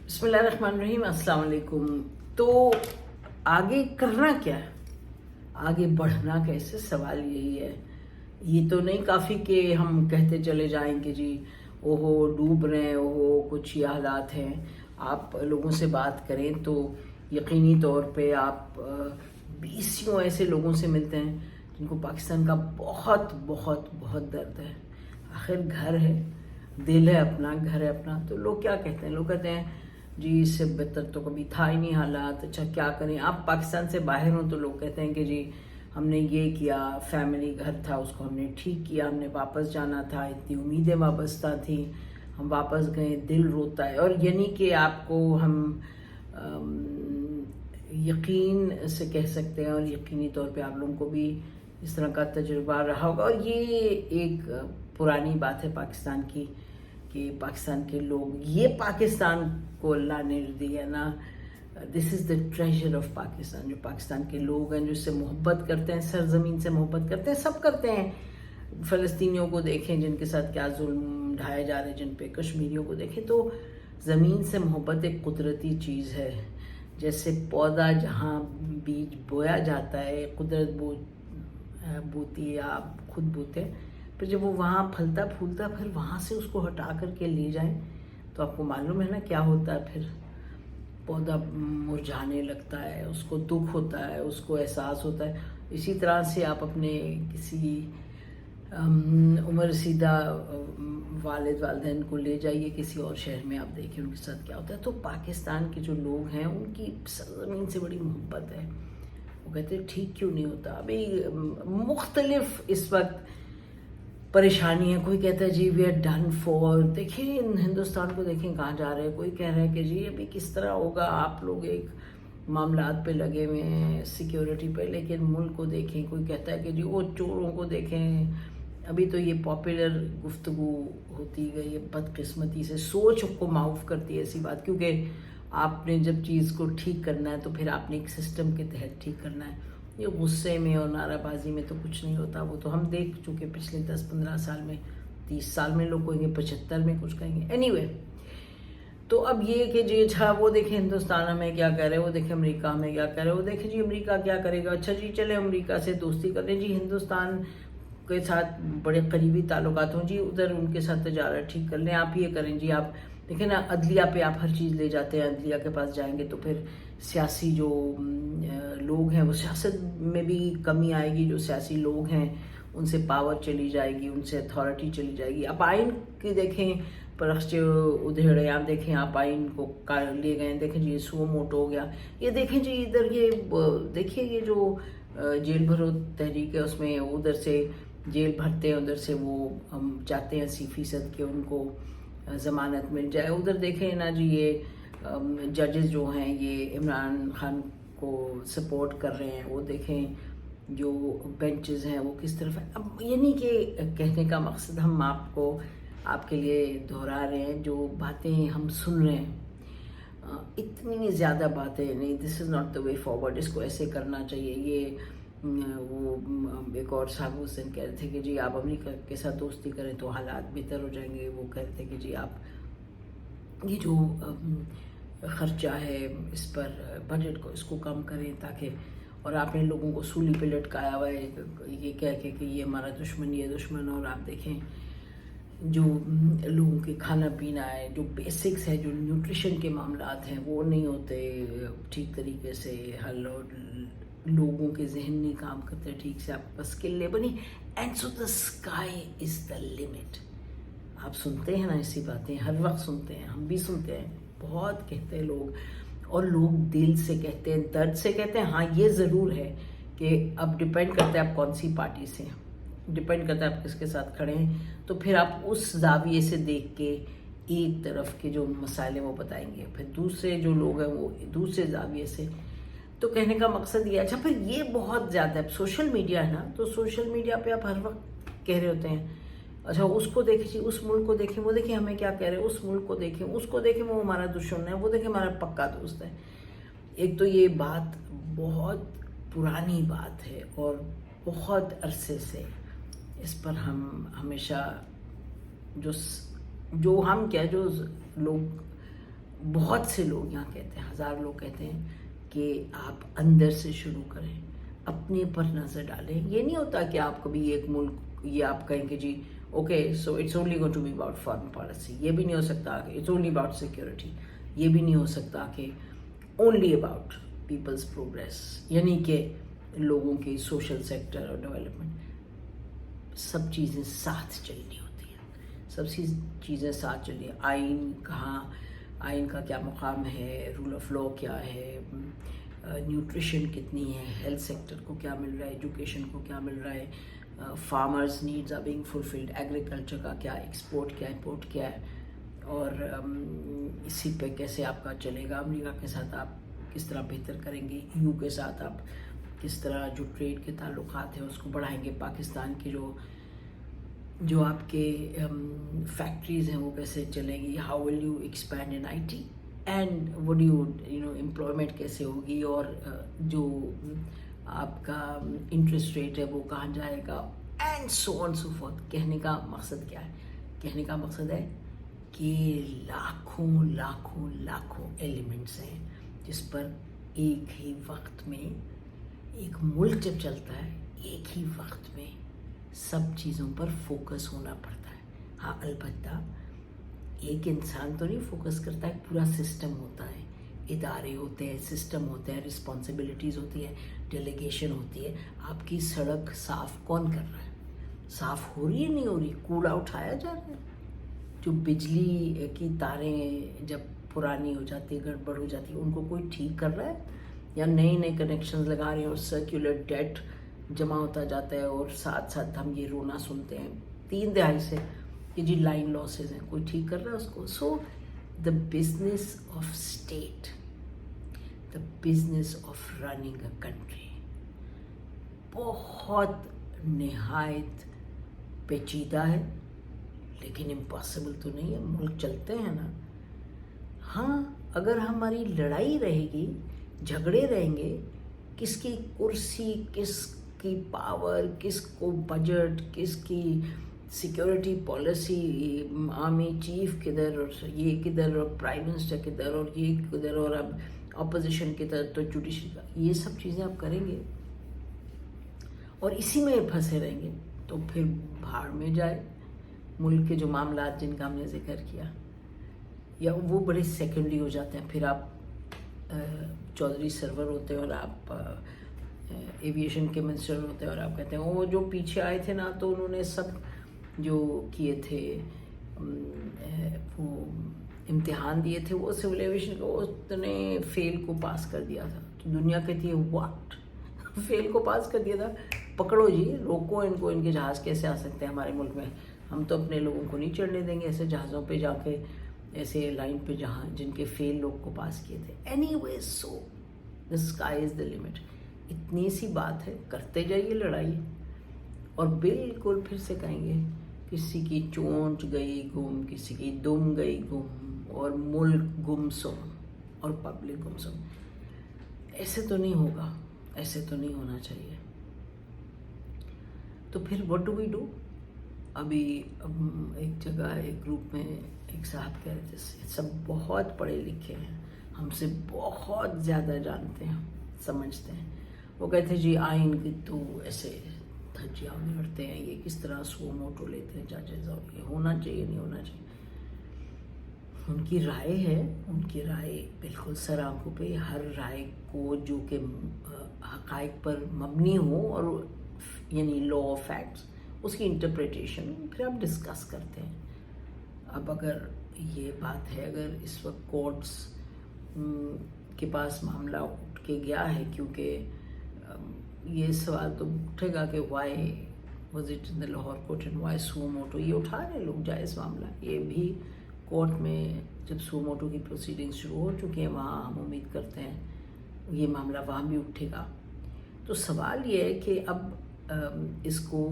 बिस्मिल्लाहिर्रहमानिर्रहीम, अस्सलाम वालेकुम। तो आगे करना क्या है, आगे बढ़ना कैसे, सवाल यही है। ये तो नहीं काफ़ी कि हम कहते चले जाएं कि जी ओहो डूब रहे हैं, ओहो कुछ ये हालात हैं। आप लोगों से बात करें तो यकीनी तौर पे आप बीसियों ऐसे लोगों से मिलते हैं जिनको पाकिस्तान का बहुत बहुत बहुत दर्द है। आखिर घर है, दिल है अपना, घर है अपना। तो लोग क्या कहते हैं, लोग कहते हैं जी इससे बेहतर तो कभी था ही नहीं हालात, अच्छा क्या करें। आप पाकिस्तान से बाहर हो तो लोग कहते हैं कि जी हमने ये किया, फैमिली घर था उसको हमने ठीक किया, हमने वापस जाना था, इतनी उम्मीदें वाबस्ता थी, हम वापस गए, दिल रोता है। और यानी कि आपको हम यकीन से कह सकते हैं, और यकीनी तौर पे आप लोगों को भी इस तरह का तजुर्बा रहा होगा। और ये एक पुरानी बात है पाकिस्तान की कि पाकिस्तान के लोग, ये पाकिस्तान को अल्लाह ने दिया ना, this is the treasure of Pakistan. जो पाकिस्तान के लोग हैं, जो इससे मोहब्बत करते हैं, सरजमीन से मोहब्बत करते हैं, सब करते हैं। फ़लस्तीनियों को देखें जिनके साथ क्या जुल्म ढाए जा रहे हैं जिन पे, कश्मीरियों को देखें। तो ज़मीन से मोहब्बत एक कुदरती चीज़ है। जैसे पौधा जहाँ बीज बोया जाता है, कुदरत बोती है, आप खुद बोते हैं, फिर जब वो वहाँ फलता फूलता, फिर वहाँ से उसको हटा करके ले जाएं तो आपको मालूम है ना क्या होता है। फिर पौधा मुरझाने लगता है, उसको दुख होता है, उसको एहसास होता है। इसी तरह से आप अपने किसी उम्र सीधा वालिद वालिदैन को ले जाइए किसी और शहर में, आप देखिए उनके साथ क्या होता है। तो पाकिस्तान के जो लोग हैं उनकी ज़मीन से बड़ी मोहब्बत है। वो कहते हैं ठीक क्यों नहीं होता। अभी मुख्तलिफ इस वक्त परेशानी है। कोई कहता है जी वी आर डन फॉर, देखिए हिंदुस्तान को देखें कहाँ जा रहे हैं। कोई कह रहा है कि जी अभी किस तरह होगा, आप लोग एक मामलात पे लगे हुए हैं, सिक्योरिटी पे, लेकिन मुल्क को देखें। कोई कहता है कि जी वो चोरों को देखें। अभी तो ये पॉपुलर गुफ्तगू होती गई है, बदकिस्मती से सोच को माउफ करती है ऐसी बात, क्योंकि आपने जब चीज़ को ठीक करना है तो फिर आपने एक सिस्टम के तहत ठीक करना है। ये गुस्से में और नाराबाजी में तो कुछ नहीं होता। वो तो हम देख चुके पिछले 10-15 साल में, 30 साल में लोग कहेंगे, 75 में कुछ कहेंगे। एनीवे, तो अब ये कि जी अच्छा वो देखें हिंदुस्तान हमें क्या कह रहे हैं, वो देखें अमेरिका हमें क्या कह रहे हैं, वो देखें जी अमेरिका क्या करेगा। अच्छा जी चले अमेरिका से दोस्ती कर लें, जी हिंदुस्तान के साथ बड़े करीबी ताल्लुकात हों, जी उधर उनके साथ तजारत ठीक कर लें। आप ये करें जी, आप देखें ना अदलिया पे आप हर चीज़ ले जाते हैं, अदलिया के पास जाएंगे तो फिर सियासी जो लोग हैं वो सियासत में भी कमी आएगी। जो सियासी लोग हैं उनसे पावर चली जाएगी, उनसे अथॉरिटी चली जाएगी। आप आइन की देखें परख्च उधेड़े, आप देखें आप आइन को ले गए, देखें जी सुओ मोटो हो गया। ये देखें जी इधर ये देखिए ये जो जेल भरो तहरीक है उसमें उधर से जेल भरते हैं, उधर से वो हम चाहते हैं 80% के उनको ज़मानत मिल जाए। उधर देखें ना जी ये जजेस जो हैं ये इमरान खान को सपोर्ट कर रहे हैं, वो देखें जो बेंचेस हैं वो किस तरफ है। अब यानी कि कहने का मकसद हम आपको आपके लिए दोहरा रहे हैं, जो बातें हम सुन रहे हैं इतनी ज़्यादा बातें नहीं, this is not the way forward, इसको ऐसे करना चाहिए। ये वो एक और साहब उस दिन कह रहे थे कि जी आप अमेरिका के साथ दोस्ती करें तो हालात बेहतर हो जाएंगे। वो कह रहे थे कि जी आप ये जो ख़र्चा है इस पर बजट को इसको कम करें ताकि, और आपने लोगों को सूली पे लटकाया हुआ है ये कह के कि ये हमारा दुश्मन, ये दुश्मन। और आप देखें जो लोगों के खाना पीना है, जो बेसिक्स है, जो न्यूट्रिशन के मामलात हैं वो नहीं होते ठीक तरीके से हल, और लोगों के जहन नहीं काम करते ठीक से, आपके पास स्किल नहीं बनी। And so the sky is the limit. आप सुनते हैं ना ऐसी बातें, हर वक्त सुनते हैं, हम भी सुनते हैं, बहुत कहते हैं लोग, और लोग दिल से कहते हैं, दर्द से कहते हैं। हाँ ये ज़रूर है कि अब डिपेंड करता है आप कौन सी पार्टी से हैं, डिपेंड करता है आप किसके साथ खड़े हैं। तो फिर आप उस जाविये से देख के एक तरफ के जो मसाले वो बताएंगे, फिर दूसरे जो लोग हैं वो दूसरे जाविये से। तो कहने का मकसद ये, अच्छा फिर ये बहुत ज़्यादा है, सोशल मीडिया है ना, तो सोशल मीडिया पे आप हर वक्त कह रहे होते हैं अच्छा उसको देखिए, उस मुल्क को देखें, वो देखें हमें क्या कह रहे हैं, उस मुल्क को देखें, उसको देखें वो हमारा दुश्मन है, वो देखें हमारा पक्का दोस्त है। एक तो ये बात बहुत पुरानी बात है और बहुत अरसे से इस पर हम हमेशा जो हम क्या जो लोग بہت سے لوگ یہاں کہتے ہیں، 1000 لوگ کہتے ہیں کہ آپ اندر سے شروع کریں، اپنے پر نظر ڈالیں. یہ نہیں ہوتا کہ آپ کبھی ایک ملک، یہ آپ کہیں کہ جی okay so it's only going to be about foreign policy. یہ بھی نہیں ہو سکتا کہ اٹس اونلی اباؤٹ سیکورٹی. یہ بھی نہیں ہو سکتا کہ اونلی اباؤٹ پیپلز پروگریس، یعنی کہ لوگوں کی سوشل سیکٹر اور ڈیولپمنٹ. سب چیزیں ساتھ چلنی ہوتی ہیں، سب چیزیں ساتھ چلنی ہیں. آئین کہاں، آئین کا کیا مقام ہے، رول آف لا کیا ہے، نیوٹریشن کتنی ہے، ہیلتھ سیکٹر کو کیا مل رہا ہے، ایجوکیشن کو کیا مل رہا ہے، farmers needs are being fulfilled, agriculture کا کیا ایکسپورٹ کیا امپورٹ کیا ہے، اور اسی پہ کیسے آپ کا چلے گا. امریکہ کے ساتھ آپ کس طرح بہتر کریں گے، یو کے ساتھ آپ کس طرح جو ٹریڈ کے تعلقات ہیں اس کو بڑھائیں گے، پاکستان کی جو آپ کے فیکٹریز ہیں وہ کیسے چلیں گی، how will you expand in I T and with you know employment کیسے ہوگی، اور جو آپ کا انٹرسٹ ریٹ ہے وہ کہاں جائے گا، and so on so forth. کہنے کا مقصد کیا ہے؟ کہنے کا مقصد ہے کہ لاکھوں لاکھوں لاکھوں ایلیمنٹس ہیں جس پر ایک ہی وقت میں، ایک ملک جب چلتا ہے ایک ہی وقت میں سب چیزوں پر فوکس ہونا پڑتا ہے. ہاں البتہ ایک انسان تو نہیں فوکس کرتا ہے، پورا سسٹم ہوتا ہے، ادارے ہوتے ہیں، سسٹم ہوتے ہیں، رسپانسبلٹیز ہوتی ہے، ڈیلیگیشن ہوتی ہے. آپ کی سڑک صاف کون کر رہا ہے؟ صاف ہو رہی ہے نہیں ہو رہی؟ کوڑا اٹھایا جا رہا ہے؟ جو بجلی کی تاریں جب پرانی ہو جاتی، گڑبڑ ہو جاتی ہے، ان کو کوئی ٹھیک کر رہا ہے؟ یا نئے کنیکشنز لگا رہے ہیں اور سرکولر ڈیٹ جمع ہوتا جاتا ہے، اور ساتھ ساتھ ہم یہ رونا سنتے ہیں 3 دہائی سے کہ جی لائن لاسز ہیں، کوئی ٹھیک کر رہا ہے اس کو؟ So the business of state, the business of running a country بہت نہایت پیچیدہ ہے، لیکن امپاسبل تو نہیں ہے. ملک چلتے ہیں نا. ہاں اگر ہماری لڑائی رہے گی، جھگڑے رہیں گے، کس کی کرسی، کس کی پاور، کس کو بجٹ، کس کی سیکیورٹی پالیسی، آرمی چیف کدھر، اور یہ کدھر، اور پرائم منسٹر کدھر، اور یہ کدھر، اور اب اپوزیشن کدھر، تو جوڈیشری کا، یہ سب چیزیں آپ کریں گے اور اسی میں پھنسے رہیں گے تو پھر بھاڑ میں جائے. ملک کے جو معاملات جن کا ہم نے ذکر کیا، یا وہ بڑے سیکنڈری ہو جاتے ہیں. پھر آپ چودھری سرور ہوتے ہیں اور آپ ایویشن کے منسٹر ہوتے ہیں اور آپ کہتے ہیں وہ جو پیچھے آئے تھے نا تو انہوں نے سب جو کیے تھے وہ امتحان دیے تھے وہ سول ایویشن کو، اس نے فیل کو پاس کر دیا تھا. تو دنیا کہتی ہے واٹ، فیل کو پاس کر دیا تھا، پکڑو جی، روکو ان کو، ان کے جہاز کیسے آ سکتے ہیں ہمارے ملک میں؟ ہم تو اپنے لوگوں کو نہیں چڑھنے دیں گے ایسے جہازوں پہ جا کے، ایسے لائن پہ جہاں جن کے فیل لوگ کو پاس کیے تھے. Anyways so the sky is the limit. اتنی سی بات ہے، کرتے جائیے لڑائی، اور بالکل پھر سے کہیں گے کسی کی چونچ گئی گم، کسی کی دم گئی گم، اور ملک گم سم اور پبلک گم سم. ایسے تو نہیں ہوگا، ایسے تو نہیں ہونا چاہیے. تو پھر what do we do؟ ابھی ایک جگہ ایک گروپ میں ایک صاحب کہہ رہے تھے، سب بہت پڑھے لکھے ہیں، ہم سے بہت زیادہ جانتے ہیں، سمجھتے ہیں. وہ کہتے ہیں جی آئین کی تو ایسے دھجیاں اڑتے ہیں، یہ کس طرح سو موٹو لیتے ہیں ججز، اور یہ ہونا چاہیے نہیں ہونا چاہیے. ان کی رائے ہے، ان کی رائے بالکل سر آنکھوں پہ. ہر رائے کو جو کہ حقائق پر مبنی ہو، اور یعنی لا آف فیکٹس، اس کی انٹرپریٹیشن پھر آپ ڈسکس کرتے ہیں. اب اگر یہ بات ہے، اگر اس وقت کورٹس کے پاس معاملہ اٹھ کے گیا ہے، کیونکہ یہ سوال تو اٹھے گا کہ why was it in the Lahore court and why suo motu, یہ اٹھا رہے لوگ جائز معاملہ. یہ بھی کورٹ میں جب سو موٹو کی پروسیڈنگ شروع ہو چکی ہیں، وہاں ہم امید کرتے ہیں یہ معاملہ وہاں بھی اٹھے گا. تو سوال یہ ہے کہ اب اس کو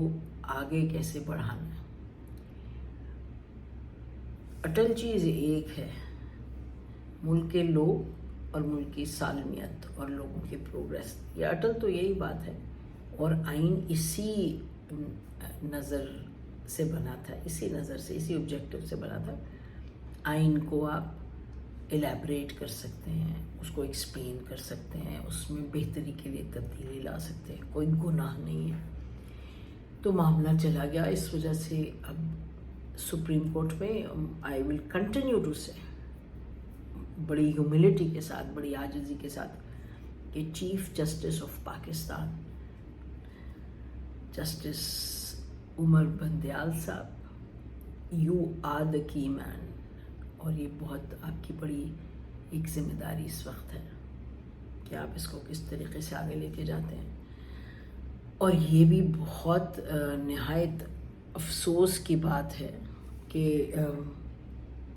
آگے کیسے بڑھانا ہے. اٹل چیز ایک ہے، ملک کے لوگ اور ملک کی سالمیت اور لوگوں کی پروگریس. یہ اٹل تو یہی بات ہے، اور آئین اسی نظر سے بنا تھا، اسی نظر سے، اسی آبجیکٹو سے بنا تھا. آئین کو آپ ایلیبریٹ کر سکتے ہیں، اس کو ایکسپلین کر سکتے ہیں، اس میں بہتری کے لیے تبدیلی لا سکتے ہیں، کوئی گناہ نہیں ہے۔ تو معاملہ چلا گیا، اس وجہ سے اب سپریم کورٹ میں آئی ول کنٹینیو ٹو سے بڑی ہیوملٹی کے ساتھ، بڑی عاجزی کے ساتھ کہ chief justice of Pakistan justice Umar Bandial صاحب، یو آر دا کی مین، اور یہ بہت آپ کی بڑی ایک ذمہ داری اس وقت ہے کہ آپ اس کو کس طریقے سے آگے لے کے جاتے ہیں۔ اور یہ بھی بہت نہایت افسوس کی بات ہے کہ